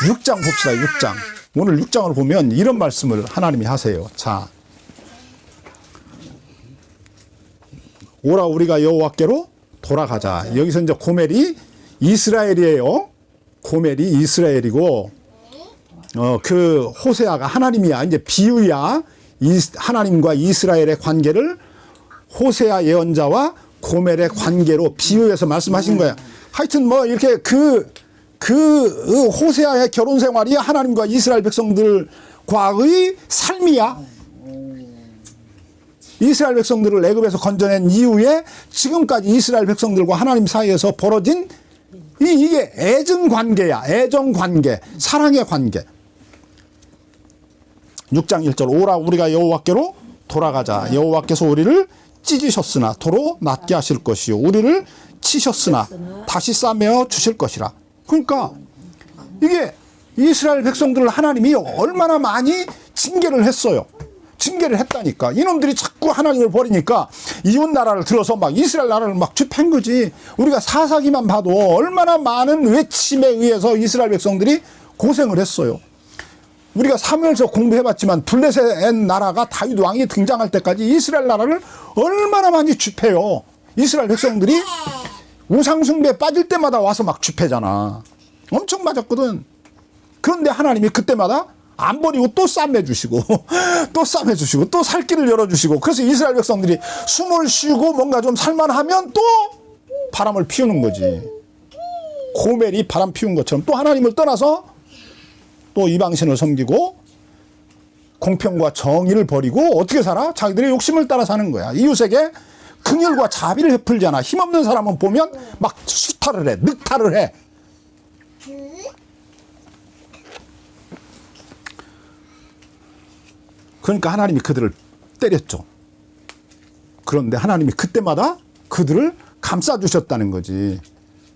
6장 봅시다. 6장. 오늘 6장을 보면 이런 말씀을 하나님이 하세요. 자, 오라 우리가 여호와께로 돌아가자. 여기서 이제 고멜이 이스라엘이에요. 고멜이 이스라엘이고, 그 호세아가 하나님이야. 이제 비유야. 하나님과 이스라엘의 관계를 호세아 예언자와 고멜의 관계로 비유해서 말씀하신 거야. 하여튼 뭐 이렇게 그 호세아의 결혼 생활이 하나님과 이스라엘 백성들과의 삶이야. 이스라엘 백성들을 애굽에서 건져낸 이후에 지금까지 이스라엘 백성들과 하나님 사이에서 벌어진 이게 애정 관계야. 애정 관계, 사랑의 관계. 6장 1절 오라 우리가 여호와께로 돌아가자. 여호와께서 우리를 찢으셨으나 도로 낫게 하실 것이요 우리를 치셨으나 다시 싸매어 주실 것이라. 그러니까 이게 이스라엘 백성들을 하나님이 얼마나 많이 징계를 했어요. 징계를 했다니까. 이놈들이 자꾸 하나님을 버리니까 이웃 나라를 들어서 막 이스라엘 나라를 막 쥐팬 거지. 우리가 사사기만 봐도 얼마나 많은 외침에 의해서 이스라엘 백성들이 고생을 했어요. 우리가 사무엘서 공부해봤지만 블레셋 나라가 다윗 왕이 등장할 때까지 이스라엘 나라를 얼마나 많이 쥐패요. 이스라엘 백성들이 우상숭배에 빠질 때마다 와서 막 쥐패잖아. 엄청 맞았거든. 그런데 하나님이 그때마다 안 버리고 또 싸매주시고 또 싸매주시고 또 살 길을 열어주시고, 그래서 이스라엘 백성들이 숨을 쉬고 뭔가 좀 살만하면 또 바람을 피우는 거지. 고멜이 바람 피운 것처럼 또 하나님을 떠나서 또 이방신을 섬기고 공평과 정의를 버리고 어떻게 살아? 자기들의 욕심을 따라 사는 거야. 이웃에게 긍휼과 자비를 베풀잖아. 힘없는 사람은 보면 막 수탈을 해, 늑탈을 해. 그러니까 하나님이 그들을 때렸죠. 그런데 하나님이 그때마다 그들을 감싸주셨다는 거지.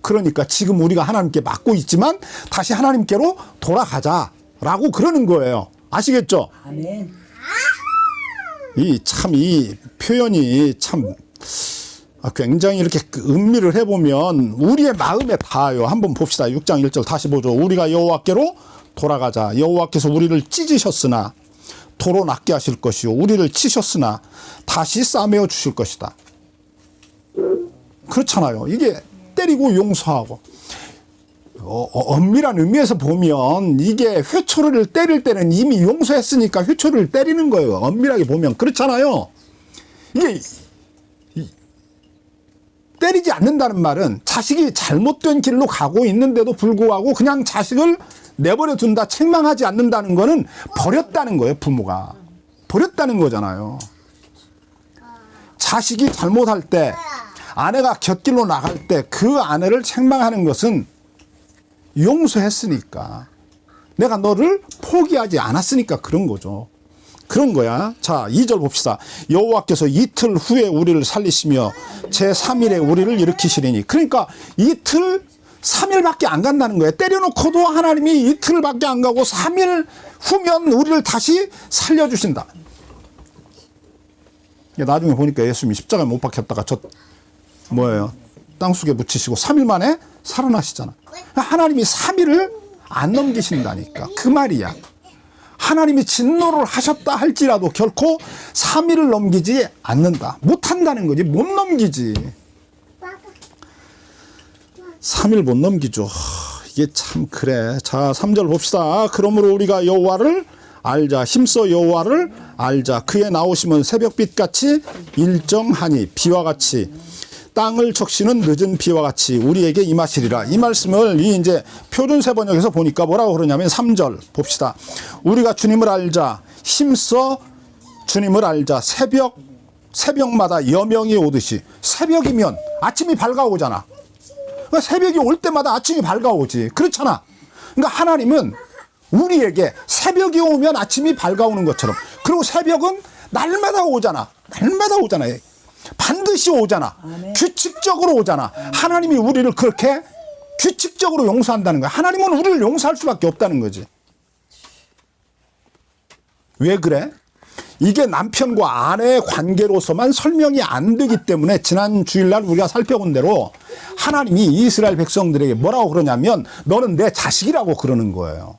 그러니까 지금 우리가 하나님께 맞고 있지만 다시 하나님께로 돌아가자라고 그러는 거예요. 아시겠죠? 아멘. 이 표현이 참 굉장히 이렇게 음미를 해보면 우리의 마음에 닿아요. 한번 봅시다. 6장 1절 다시 보죠. 우리가 여호와께로 돌아가자. 여호와께서 우리를 찢으셨으나 도로 낫게 하실 것이요 우리를 치셨으나 다시 싸매어 주실 것이다. 그렇잖아요. 이게 때리고 용서하고, 엄밀한 의미에서 보면 이게 회초리를 때릴 때는 이미 용서했으니까 회초리를 때리는 거예요. 엄밀하게 보면 그렇잖아요. 이게 때리지 않는다는 말은 자식이 잘못된 길로 가고 있는데도 불구하고 그냥 자식을 내버려 둔다, 책망하지 않는다는 거는 버렸다는 거예요. 부모가 버렸다는 거잖아요. 자식이 잘못할 때, 아내가 곁길로 나갈 때 그 아내를 책망하는 것은 용서했으니까, 내가 너를 포기하지 않았으니까 그런 거죠. 그런 거야. 자, 2절 봅시다. 여호와께서 이틀 후에 우리를 살리시며 제3일에 우리를 일으키시리니. 그러니까 이틀 3일밖에 안 간다는 거예요. 때려놓고도 하나님이 이틀밖에 안 가고 3일 후면 우리를 다시 살려주신다. 나중에 보니까 예수님이 십자가에 못 박혔다가 땅속에 묻히시고 3일 만에 살아나시잖아. 하나님이 3일을 안 넘기신다니까. 그 말이야. 하나님이 진노를 하셨다 할지라도 결코 3일을 넘기지 않는다. 못한다는 거지. 못 넘기지. 3일 못 넘기죠. 이게 참 그래. 자, 3절 봅시다. 그러므로 우리가 여호와를 알자. 힘써 여호와를 알자. 그의 나오심은 새벽빛같이 일정하니 비와 같이 땅을 적시는 늦은 비와 같이 우리에게 임하시리라. 이 말씀을 이제 표준세 번역에서 보니까 뭐라고 그러냐면 3절 봅시다. 우리가 주님을 알자. 힘써 주님을 알자. 새벽마다 여명이 오듯이. 새벽이면 아침이 밝아오잖아. 그러니까 새벽이 올 때마다 아침이 밝아오지. 그렇잖아. 그러니까 하나님은 우리에게 새벽이 오면 아침이 밝아오는 것처럼, 그리고 새벽은 날마다 오잖아. 날마다 오잖아. 반드시 오잖아. 아멘. 규칙적으로 오잖아. 하나님이 우리를 그렇게 규칙적으로 용서한다는 거야. 하나님은 우리를 용서할 수밖에 없다는 거지. 왜 그래? 이게 남편과 아내의 관계로서만 설명이 안 되기 때문에 지난 주일날 우리가 살펴본 대로 하나님이 이스라엘 백성들에게 뭐라고 그러냐면 너는 내 자식이라고 그러는 거예요.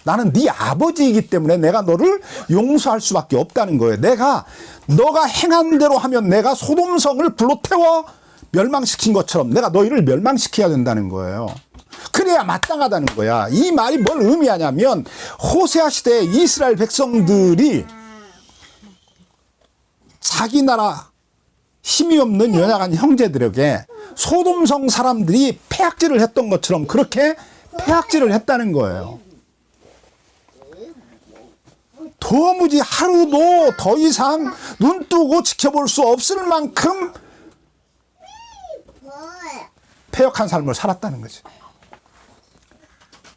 나는 네 아버지이기 때문에 내가 너를 용서할 수밖에 없다는 거예요. 너가 행한 대로 하면 내가 소돔성을 불로 태워 멸망시킨 것처럼 내가 너희를 멸망시켜야 된다는 거예요. 그래야 마땅하다는 거야. 이 말이 뭘 의미하냐면 호세아 시대에 이스라엘 백성들이 자기 나라 힘이 없는 연약한 형제들에게 소돔성 사람들이 패악질을 했던 것처럼 그렇게 패악질을 했다는 거예요. 도무지 하루도 더 이상 눈 뜨고 지켜볼 수 없을 만큼 패역한 삶을 살았다는 거지.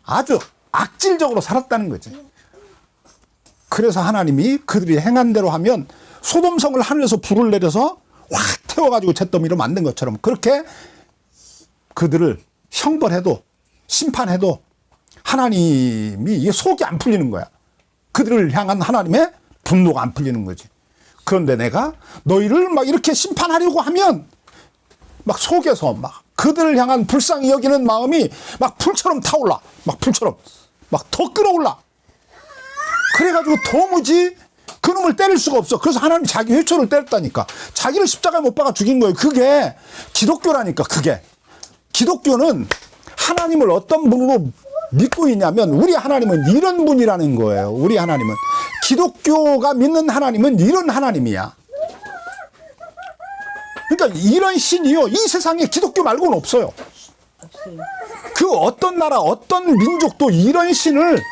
아주 악질적으로 살았다는 거지. 그래서 하나님이 그들이 행한 대로 하면 소돔성을 하늘에서 불을 내려서 확 태워가지고 잿더미로 만든 것처럼 그렇게 그들을 형벌해도 심판해도 하나님이 이게 속이 안 풀리는 거야. 그들을 향한 하나님의 분노가 안 풀리는 거지. 그런데 내가 너희를 막 이렇게 심판하려고 하면 막 속에서 막 그들을 향한 불쌍히 여기는 마음이 막 풀처럼 타올라. 막 풀처럼. 막 더 끌어올라. 그래가지고 도무지 그놈을 때릴 수가 없어. 그래서 하나님이 자기 회초를 때렸다니까. 자기를 십자가에 못 박아 죽인 거예요. 그게 기독교라니까. 그게. 기독교는 하나님을 어떤 분으로 믿고 있냐면 우리 하나님은 이런 분이라는 거예요. 우리 하나님은. 기독교가 믿는 하나님은 이런 하나님이야. 그러니까 이런 신이요. 이 세상에 기독교 말고는 없어요. 그 어떤 나라, 어떤 민족도 이런 신을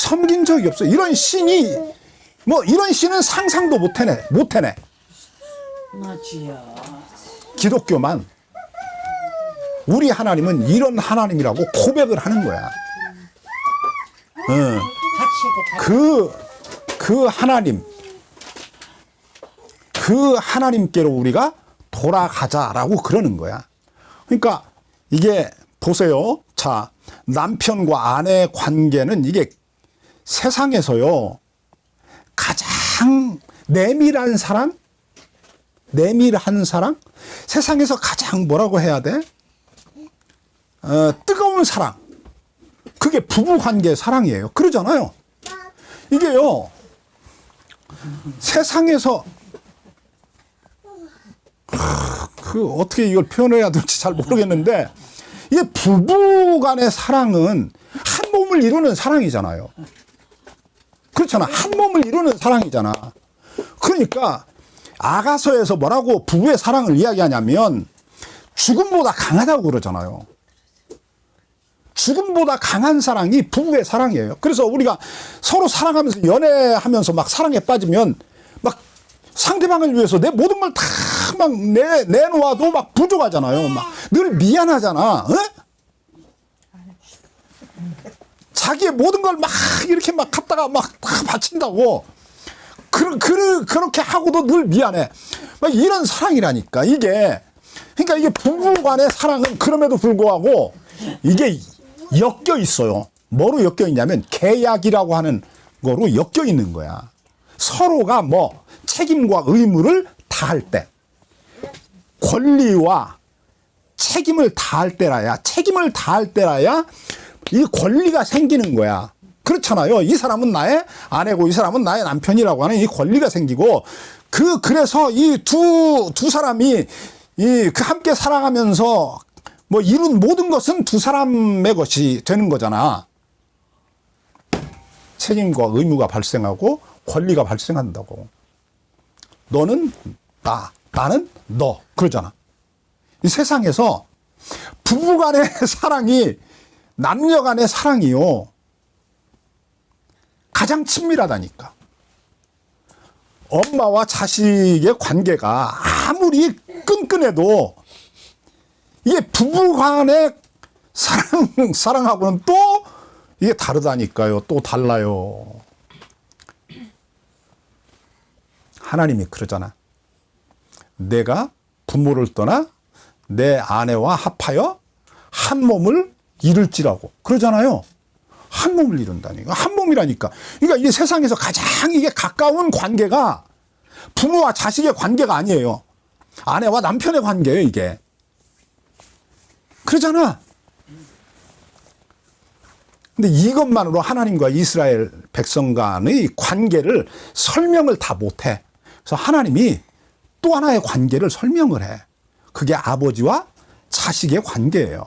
섬긴 적이 없어요. 이런 신이, 이런 신은 상상도 못 해내. 기독교만. 우리 하나님은 이런 하나님이라고 고백을 하는 거야. 그 하나님. 그 하나님께로 우리가 돌아가자라고 그러는 거야. 그러니까 이게 보세요. 자, 남편과 아내의 관계는 이게 세상에서요. 가장 내밀한 사랑? 내밀한 사랑? 세상에서 가장 뭐라고 해야 돼? 뜨거운 사랑. 그게 부부 관계의 사랑이에요. 그러잖아요. 이게요. 세상에서 어떻게 이걸 표현해야 될지 잘 모르겠는데 이게 부부 간의 사랑은 한 몸을 이루는 사랑이잖아요. 그렇잖아. 한 몸을 이루는 사랑이잖아. 그러니까 아가서에서 뭐라고 부부의 사랑을 이야기하냐면 죽음보다 강하다고 그러잖아요. 죽음보다 강한 사랑이 부부의 사랑이에요. 그래서 우리가 서로 사랑하면서 연애하면서 막 사랑에 빠지면 막 상대방을 위해서 내 모든 걸 다 막 내놓아도 막 부족하잖아요. 막 늘 미안하잖아. 자기의 모든 걸 막 이렇게 막 갖다가 막 바친다고. 그렇게 하고도 늘 미안해. 막 이런 사랑이라니까, 이게. 그러니까 이게 부부 간의 사랑은 그럼에도 불구하고 이게 엮여 있어요. 뭐로 엮여 있냐면 계약이라고 하는 거로 엮여 있는 거야. 서로가 책임과 의무를 다할 때, 권리와 책임을 다할 때라야 이 권리가 생기는 거야. 그렇잖아요. 이 사람은 나의 아내고 이 사람은 나의 남편이라고 하는 이 권리가 생기고, 그래서 이 두 사람이 함께 살아가면서 이룬 모든 것은 두 사람의 것이 되는 거잖아. 책임과 의무가 발생하고 권리가 발생한다고. 너는 나, 나는 너. 그러잖아. 이 세상에서 부부 간의 사랑이, 남녀 간의 사랑이요, 가장 친밀하다니까. 엄마와 자식의 관계가 아무리 끈끈해도 이게 부부 간의 사랑하고는 또 이게 다르다니까요. 또 달라요. 하나님이 그러잖아. 내가 부모를 떠나 내 아내와 합하여 한 몸을 이룰지라고. 그러잖아요. 한 몸을 이룬다니까. 한 몸이라니까. 그러니까 이 세상에서 가장 이게 가까운 관계가 부모와 자식의 관계가 아니에요. 아내와 남편의 관계예요, 이게. 그러잖아. 근데 이것만으로 하나님과 이스라엘 백성 간의 관계를 설명을 다 못해. 그래서 하나님이 또 하나의 관계를 설명을 해. 그게 아버지와 자식의 관계예요.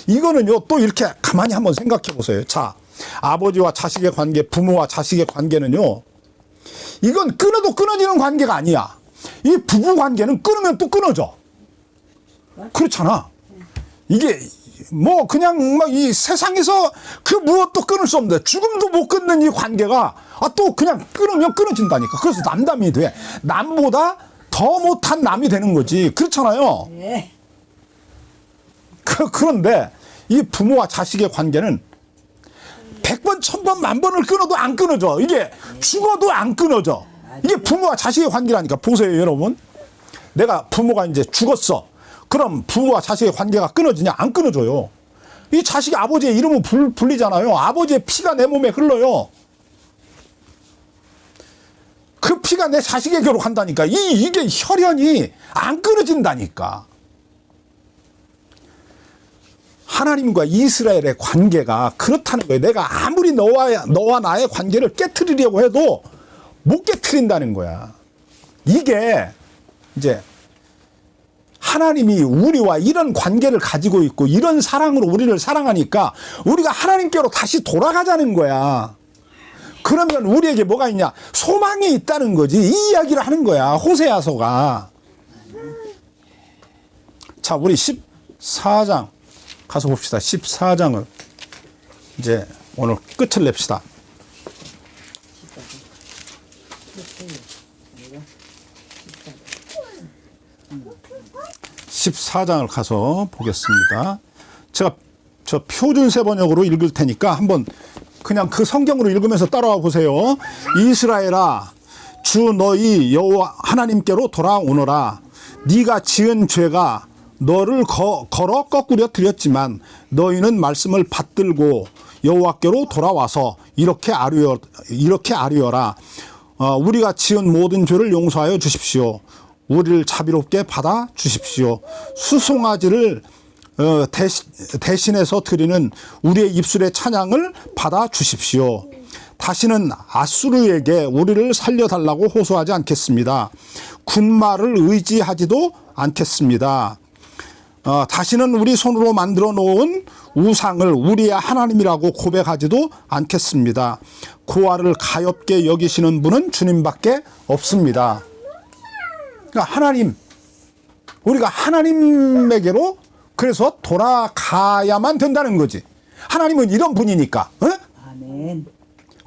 이거는요, 또 이렇게 가만히 한번 생각해 보세요. 자, 아버지와 자식의 관계, 부모와 자식의 관계는요, 이건 끊어도 끊어지는 관계가 아니야. 이 부부 관계는 끊으면 또 끊어져. 그렇잖아. 이게 뭐 그냥 막 이 세상에서 그 무엇도 끊을 수 없는데 죽음도 못 끊는 이 관계가 또 그냥 끊으면 끊어진다니까. 그래서 남남이 돼. 남보다 더 못한 남이 되는 거지. 그렇잖아요. 네. 그런데 이 부모와 자식의 관계는 100번, 1000번, 10,000번을 끊어도 안 끊어져. 이게 죽어도 안 끊어져. 이게 부모와 자식의 관계라니까. 보세요, 여러분. 내가 부모가 이제 죽었어. 그럼 부모와 자식의 관계가 끊어지냐? 안 끊어져요. 이 자식이 아버지의 이름을 불리잖아요. 아버지의 피가 내 몸에 흘러요. 그 피가 내 자식에게로 간다니까. 이게 혈연이 안 끊어진다니까. 하나님과 이스라엘의 관계가 그렇다는 거예요. 내가 아무리 너와 나의 관계를 깨트리려고 해도 못 깨트린다는 거야. 이게 이제 하나님이 우리와 이런 관계를 가지고 있고 이런 사랑으로 우리를 사랑하니까 우리가 하나님께로 다시 돌아가자는 거야. 그러면 우리에게 뭐가 있냐? 소망이 있다는 거지. 이 이야기를 하는 거야. 호세아서가. 자, 우리 14장 가서 봅시다. 14장을 이제 오늘 끝을 냅시다. 14장을 가서 보겠습니다. 제가 저 표준세 번역으로 읽을 테니까 한번 그냥 그 성경으로 읽으면서 따라와 보세요. 이스라엘아, 주 너희 여호와 하나님께로 돌아오너라. 네가 지은 죄가 너를 걸어 거꾸려 드렸지만 너희는 말씀을 받들고 여호와께로 돌아와서 이렇게 아뢰어라. 우리가 지은 모든 죄를 용서하여 주십시오. 우리를 자비롭게 받아 주십시오. 수송아지를 대신해서 드리는 우리의 입술의 찬양을 받아 주십시오. 다시는 아수르에게 우리를 살려달라고 호소하지 않겠습니다. 군마를 의지하지도 않겠습니다. 다시는 우리 손으로 만들어 놓은 우상을 우리의 하나님이라고 고백하지도 않겠습니다. 고아를 가엾게 여기시는 분은 주님밖에 없습니다. 그러니까 하나님, 우리가 하나님에게로 그래서 돌아가야만 된다는 거지. 하나님은 이런 분이니까. 어? 아멘.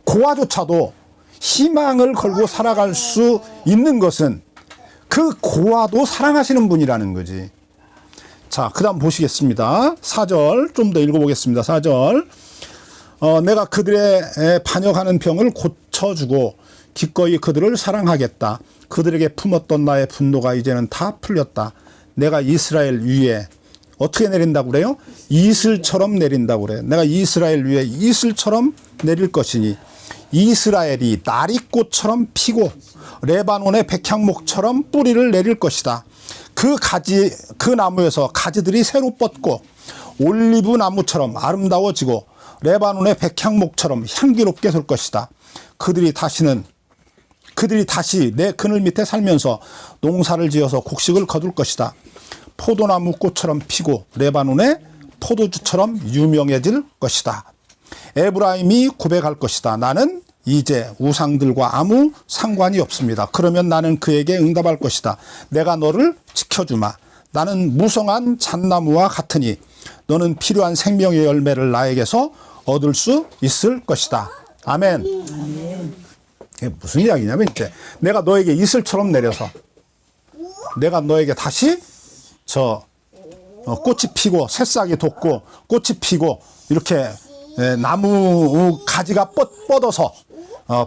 고아조차도 희망을 걸고 살아갈 수 있는 것은 그 고아도 사랑하시는 분이라는 거지. 자, 그 다음 보시겠습니다. 4절 좀 더 읽어보겠습니다. 4절. 내가 그들의 반역하는 병을 고쳐주고 기꺼이 그들을 사랑하겠다. 그들에게 품었던 나의 분노가 이제는 다 풀렸다. 내가 이스라엘 위에 어떻게 내린다고 그래요? 이슬처럼 내린다고 그래요. 내가 이스라엘 위에 이슬처럼 내릴 것이니 이스라엘이 나리꽃처럼 피고 레바논의 백향목처럼 뿌리를 내릴 것이다. 그 나무에서 가지들이 새로 뻗고 올리브 나무처럼 아름다워지고 레바논의 백향목처럼 향기롭게 될 것이다. 그들이 다시 내 그늘 밑에 살면서 농사를 지어서 곡식을 거둘 것이다. 포도나무 꽃처럼 피고 레바논의 포도주처럼 유명해질 것이다. 에브라임이 고백할 것이다. 나는 이제 우상들과 아무 상관이 없습니다. 그러면 나는 그에게 응답할 것이다. 내가 너를 지켜주마. 나는 무성한 잣나무와 같으니 너는 필요한 생명의 열매를 나에게서 얻을 수 있을 것이다. 아멘. 아멘. 이게 무슨 이야기냐면 이제 내가 너에게 이슬처럼 내려서 내가 너에게 다시 꽃이 피고 새싹이 돋고 꽃이 피고 이렇게 나무 가지가 뻗어서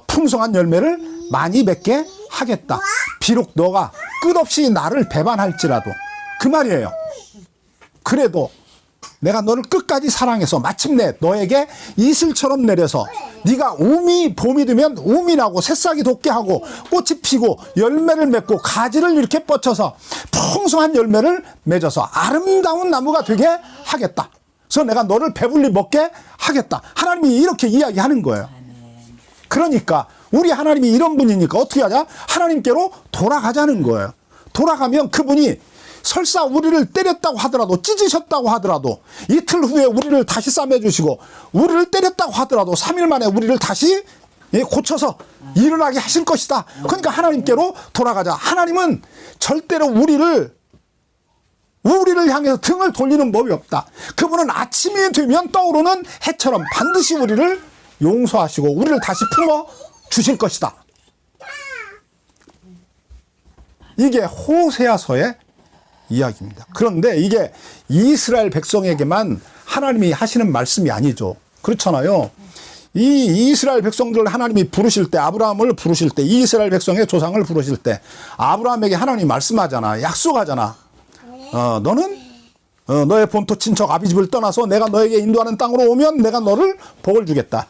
풍성한 열매를 많이 맺게 하겠다. 비록 너가 끝없이 나를 배반할지라도 그 말이에요. 그래도 내가 너를 끝까지 사랑해서 마침내 너에게 이슬처럼 내려서 네가 봄이 되면 우미 나고 새싹이 돋게 하고 꽃이 피고 열매를 맺고 가지를 이렇게 뻗쳐서 풍성한 열매를 맺어서 아름다운 나무가 되게 하겠다. 그래서 내가 너를 배불리 먹게 하겠다. 하나님이 이렇게 이야기하는 거예요. 그러니까 우리 하나님이 이런 분이니까 어떻게 하자? 하나님께로 돌아가자는 거예요. 돌아가면 그분이 설사 우리를 때렸다고 하더라도 찢으셨다고 하더라도 이틀 후에 우리를 다시 싸매주시고 우리를 때렸다고 하더라도 3일 만에 우리를 다시 고쳐서 일어나게 하실 것이다. 그러니까 하나님께로 돌아가자. 하나님은 절대로 우리를 향해서 등을 돌리는 법이 없다. 그분은 아침이 되면 떠오르는 해처럼 반드시 우리를 용서하시고 우리를 다시 품어 주실 것이다. 이게 호세아서의 이야기입니다. 그런데 이게 이스라엘 백성에게만 하나님이 하시는 말씀이 아니죠. 그렇잖아요. 이 이스라엘 백성들을 하나님이 부르실 때, 아브라함을 부르실 때, 이스라엘 백성의 조상을 부르실 때 아브라함에게 하나님이 말씀하잖아. 약속하잖아. 너는 너의 본토 친척 아비집을 떠나서 내가 너에게 인도하는 땅으로 오면 내가 너를 복을 주겠다.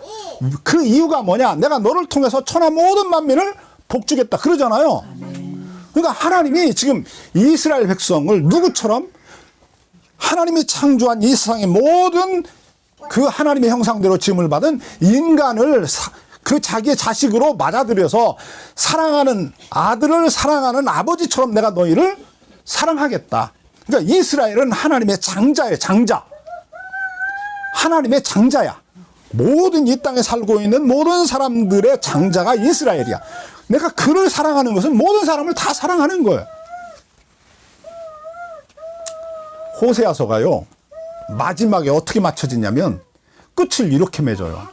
그 이유가 뭐냐? 내가 너를 통해서 천하 모든 만민을 복 주겠다. 그러잖아요. 그러니까 하나님이 지금 이스라엘 백성을 누구처럼 하나님이 창조한 이 세상의 모든 그 하나님의 형상대로 지음을 받은 인간을 그 자기의 자식으로 맞아들여서 사랑하는 아들을 사랑하는 아버지처럼 내가 너희를 사랑하겠다. 그러니까 이스라엘은 하나님의 장자예요. 장자. 하나님의 장자야. 모든 이 땅에 살고 있는 모든 사람들의 장자가 이스라엘이야. 내가 그를 사랑하는 것은 모든 사람을 다 사랑하는 거예요. 호세아서가요, 마지막에 어떻게 맞춰지냐면 끝을 이렇게 맺어요.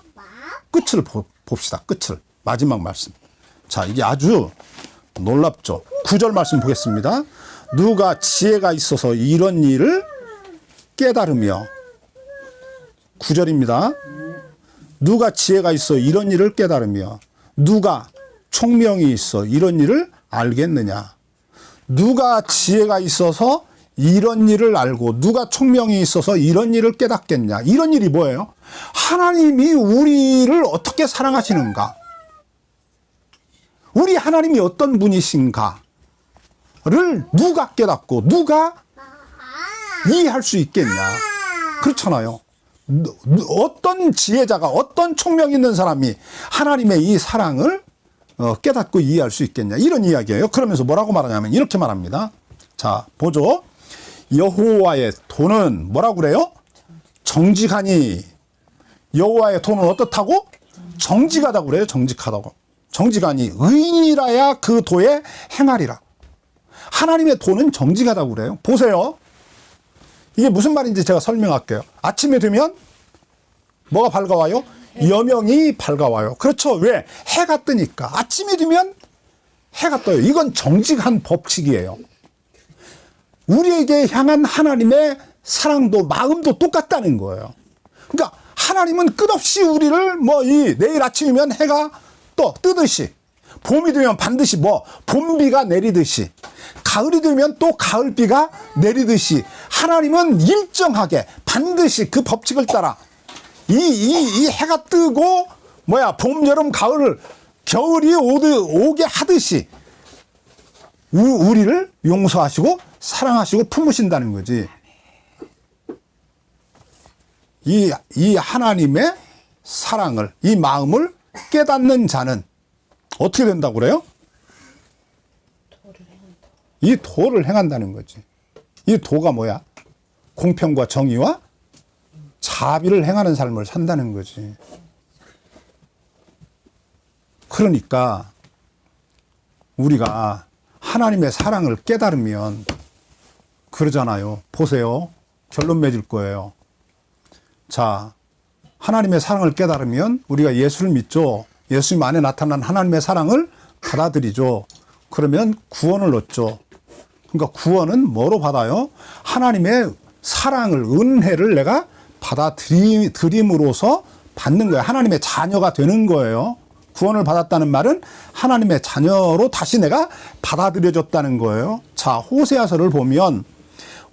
끝을 봅시다. 끝을. 마지막 말씀. 자, 이게 아주 놀랍죠. 9절 말씀 보겠습니다. 누가 지혜가 있어서 이런 일을 깨달으며, 9절입니다. 누가 지혜가 있어 이런 일을 깨달으며, 누가 총명이 있어 이런 일을 알겠느냐. 누가 지혜가 있어서 이런 일을 알고 누가 총명이 있어서 이런 일을 깨닫겠냐. 이런 일이 뭐예요? 하나님이 우리를 어떻게 사랑하시는가, 우리 하나님이 어떤 분이신가를 누가 깨닫고 누가 이해할 수 있겠냐. 그렇잖아요. 어떤 지혜자가, 어떤 총명 있는 사람이 하나님의 이 사랑을 깨닫고 이해할 수 있겠냐. 이런 이야기예요. 그러면서 뭐라고 말하냐면 이렇게 말합니다. 자, 보죠. 여호와의 도는 뭐라고 그래요? 정직하니. 여호와의 도는 어떻다고? 정직하다고 그래요. 정직하다고. 정직하니 의인이라야 그 도에 행하리라. 하나님의 도는 정직하다고 그래요. 보세요. 이게 무슨 말인지 제가 설명할게요. 아침에 되면 뭐가 밝아와요? 여명이 밝아와요. 그렇죠. 왜? 해가 뜨니까. 아침이 되면 해가 떠요. 이건 정직한 법칙이에요. 우리에게 향한 하나님의 사랑도 마음도 똑같다는 거예요. 그러니까 하나님은 끝없이 우리를 내일 아침이면 해가 뜨듯이, 봄이 되면 반드시 봄비가 내리듯이, 가을이 되면 또 가을비가 내리듯이 하나님은 일정하게 반드시 그 법칙을 따라 이 해가 뜨고 봄, 여름, 가을, 겨울이 오게 하듯이 우리를 용서하시고 사랑하시고 품으신다는 거지. 이 하나님의 사랑을, 이 마음을 깨닫는 자는 어떻게 된다고 그래요? 이 도를 행한다는 거지. 이 도가 뭐야? 공평과 정의와 자비를 행하는 삶을 산다는 거지. 그러니까 우리가 하나님의 사랑을 깨달으면 그러잖아요. 보세요. 결론 맺을 거예요. 자, 하나님의 사랑을 깨달으면 우리가 예수를 믿죠. 예수님 안에 나타난 하나님의 사랑을 받아들이죠. 그러면 구원을 얻죠. 그러니까 구원은 뭐로 받아요? 하나님의 사랑을, 은혜를 내가 받아들임으로써 받는 거예요. 하나님의 자녀가 되는 거예요. 구원을 받았다는 말은 하나님의 자녀로 다시 내가 받아들여졌다는 거예요. 자, 호세아서를 보면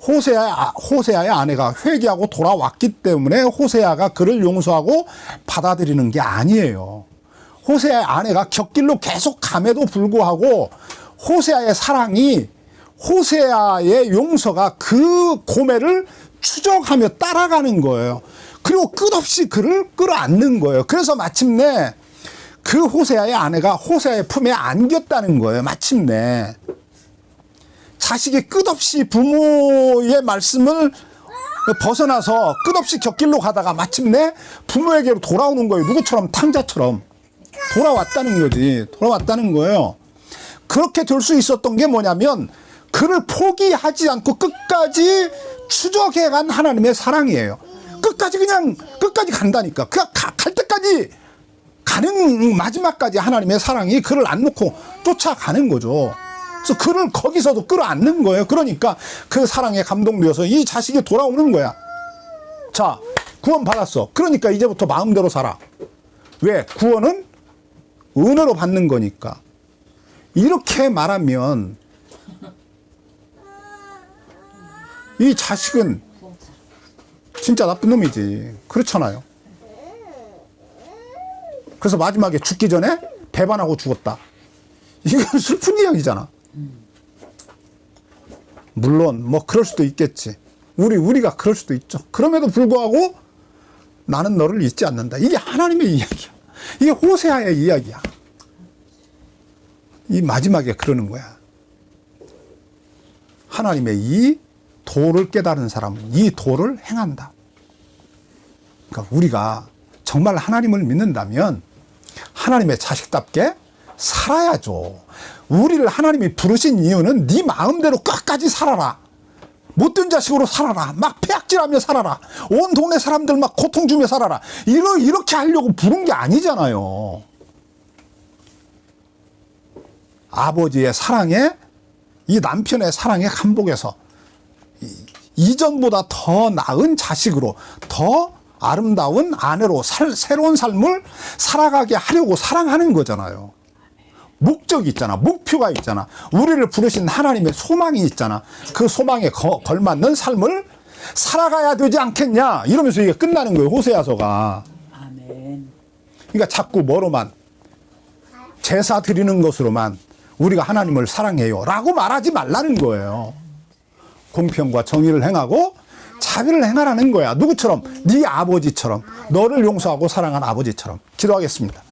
호세아의 아내가 회개하고 돌아왔기 때문에 호세아가 그를 용서하고 받아들이는 게 아니에요. 호세아의 아내가 곁길로 계속 감에도 불구하고 호세아의 사랑이, 호세아의 용서가 그 고매를 추적하며 따라가는 거예요. 그리고 끝없이 그를 끌어안는 거예요. 그래서 마침내 그 호세아의 아내가 호세아의 품에 안겼다는 거예요. 마침내 자식이 끝없이 부모의 말씀을 벗어나서 끝없이 곁길로 가다가 마침내 부모에게로 돌아오는 거예요. 누구처럼? 탕자처럼 돌아왔다는 거지. 돌아왔다는 거예요. 그렇게 될 수 있었던 게 뭐냐면 그를 포기하지 않고 끝까지 추적해간 하나님의 사랑이에요. 끝까지 간다니까. 갈 때까지 가는, 마지막까지 하나님의 사랑이 그를 안 놓고 쫓아가는 거죠. 그래서 그를 거기서도 끌어안는 거예요. 그러니까 그 사랑에 감동되어서 이 자식이 돌아오는 거야. 자, 구원 받았어. 그러니까 이제부터 마음대로 살아. 왜? 구원은 은혜로 받는 거니까. 이렇게 말하면 이 자식은 진짜 나쁜 놈이지. 그렇잖아요. 그래서 마지막에 죽기 전에 배반하고 죽었다. 이건 슬픈 이야기잖아. 물론 뭐 그럴 수도 있겠지. 우리가 그럴 수도 있죠. 그럼에도 불구하고 나는 너를 잊지 않는다. 이게 하나님의 이야기야. 이게 호세아의 이야기야. 이 마지막에 그러는 거야. 하나님의 이 도를 깨달은 사람은 이 도를 행한다. 그러니까 우리가 정말 하나님을 믿는다면 하나님의 자식답게 살아야죠. 우리를 하나님이 부르신 이유는 네 마음대로 끝까지 살아라. 못된 자식으로 살아라. 막 폐악질하며 살아라. 온 동네 사람들 막 고통 주며 살아라. 이렇게 하려고 부른 게 아니잖아요. 아버지의 사랑에, 이 남편의 사랑에 감복해서 이전보다 더 나은 자식으로, 더 아름다운 아내로 새로운 삶을 살아가게 하려고 사랑하는 거잖아요. 목적이 있잖아. 목표가 있잖아. 우리를 부르신 하나님의 소망이 있잖아. 그 소망에 걸맞는 삶을 살아가야 되지 않겠냐, 이러면서 이게 끝나는 거예요. 호세아서가. 아멘. 그러니까 자꾸 뭐로만, 제사 드리는 것으로만 우리가 하나님을 사랑해요 라고 말하지 말라는 거예요. 공평과 정의를 행하고 자비를 행하라는 거야. 누구처럼? 네 아버지처럼. 너를 용서하고 사랑한 아버지처럼. 기도하겠습니다.